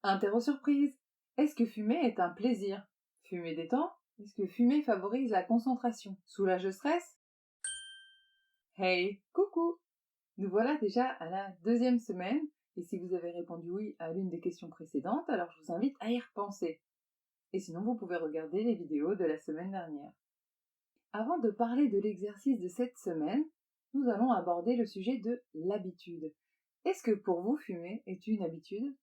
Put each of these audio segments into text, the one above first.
Interro surprise. Est-ce que fumer est un plaisir? Fumer détend? Est-ce que fumer favorise la concentration? Soulage le stress? Hey, coucou! Nous voilà déjà à la 2e semaine, et si vous avez répondu oui à l'une des questions précédentes, alors je vous invite à y repenser. Et sinon, vous pouvez regarder les vidéos de la semaine dernière. Avant de parler de l'exercice de cette semaine, nous allons aborder le sujet de l'habitude. Est-ce que pour vous, fumer est une habitude?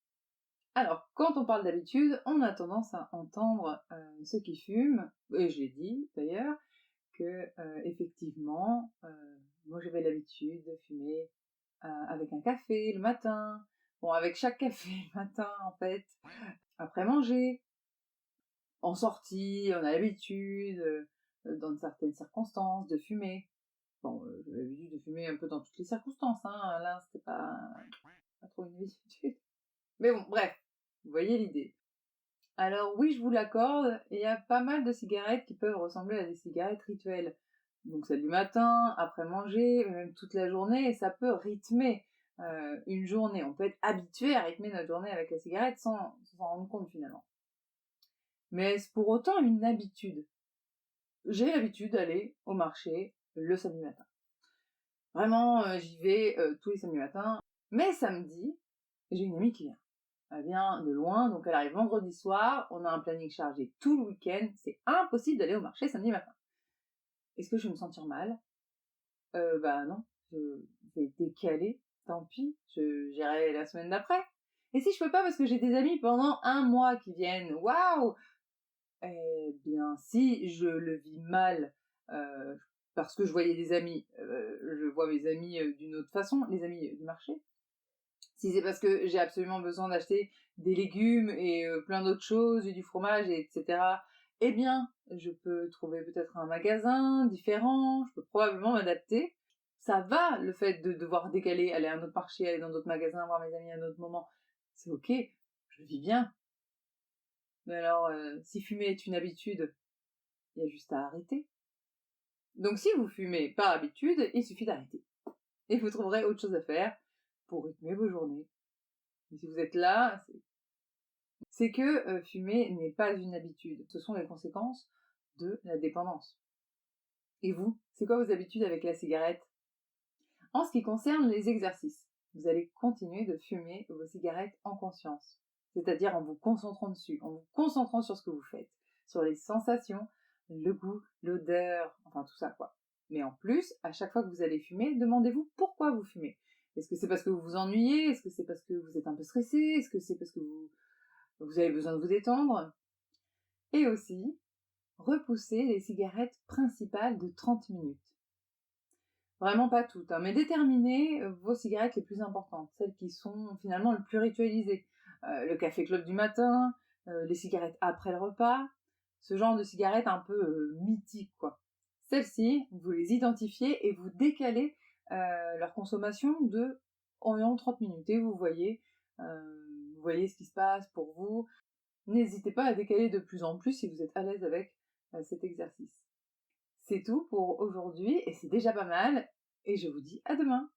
Alors, quand on parle d'habitude, on a tendance à entendre ceux qui fument, et je l'ai dit d'ailleurs, que effectivement, moi j'avais l'habitude de fumer avec un café le matin, bon avec chaque café le matin en fait, après manger, en sortie, on a l'habitude, dans certaines circonstances, de fumer. Bon, j'avais l'habitude de fumer un peu dans toutes les circonstances, hein, là c'était pas trop une habitude. Mais bon, bref, vous voyez l'idée. Alors oui, je vous l'accorde, il y a pas mal de cigarettes qui peuvent ressembler à des cigarettes rituelles. Donc celle du matin, après manger, même toute la journée, et ça peut rythmer une journée. On peut être habitué à rythmer notre journée avec la cigarette sans s'en rendre compte finalement. Mais est-ce pour autant une habitude? J'ai l'habitude d'aller au marché le samedi matin. Vraiment, j'y vais tous les samedis matins. Mais samedi, j'ai une amie qui vient. Elle vient de loin, donc elle arrive vendredi soir, on a un planning chargé tout le week-end, c'est impossible d'aller au marché samedi matin. Est-ce que je vais me sentir mal? Bah non, je vais décaler, tant pis, j'irai la semaine d'après. Et si je peux pas parce que j'ai des amis pendant un mois qui viennent, waouh! Eh bien, si je le vis mal, parce que je voyais des amis, je vois mes amis d'une autre façon, les amis du marché. Si c'est parce que j'ai absolument besoin d'acheter des légumes et plein d'autres choses, et du fromage, etc., eh bien, je peux trouver peut-être un magasin différent, je peux probablement m'adapter. Ça va, le fait de devoir décaler, aller à un autre marché, aller dans d'autres magasins, voir mes amis à un autre moment. C'est ok, je vis bien. Mais alors, si fumer est une habitude, il y a juste à arrêter. Donc si vous fumez par habitude, il suffit d'arrêter. Et vous trouverez autre chose à faire pour rythmer vos journées. Et si vous êtes là, c'est que fumer n'est pas une habitude. Ce sont les conséquences de la dépendance. Et vous, c'est quoi vos habitudes avec la cigarette? En ce qui concerne les exercices, vous allez continuer de fumer vos cigarettes en conscience. C'est-à-dire en vous concentrant dessus, en vous concentrant sur ce que vous faites, sur les sensations, le goût, l'odeur, enfin tout ça quoi. Mais en plus, à chaque fois que vous allez fumer, demandez-vous pourquoi vous fumez. Est-ce que c'est parce que vous vous ennuyez? Est-ce que c'est parce que vous êtes un peu stressé? Est-ce que c'est parce que vous avez besoin de vous détendre? Et aussi, repoussez les cigarettes principales de 30 minutes. Vraiment pas toutes, hein, mais déterminez vos cigarettes les plus importantes, celles qui sont finalement le plus ritualisées. Le café club du matin, les cigarettes après le repas, ce genre de cigarettes un peu mythiques, quoi. Celles-ci, vous les identifiez et vous décalez leur consommation de environ 30 minutes. Et vous voyez ce qui se passe pour vous. N'hésitez pas à décaler de plus en plus si vous êtes à l'aise avec cet exercice. C'est tout pour aujourd'hui et c'est déjà pas mal. Et je vous dis à demain.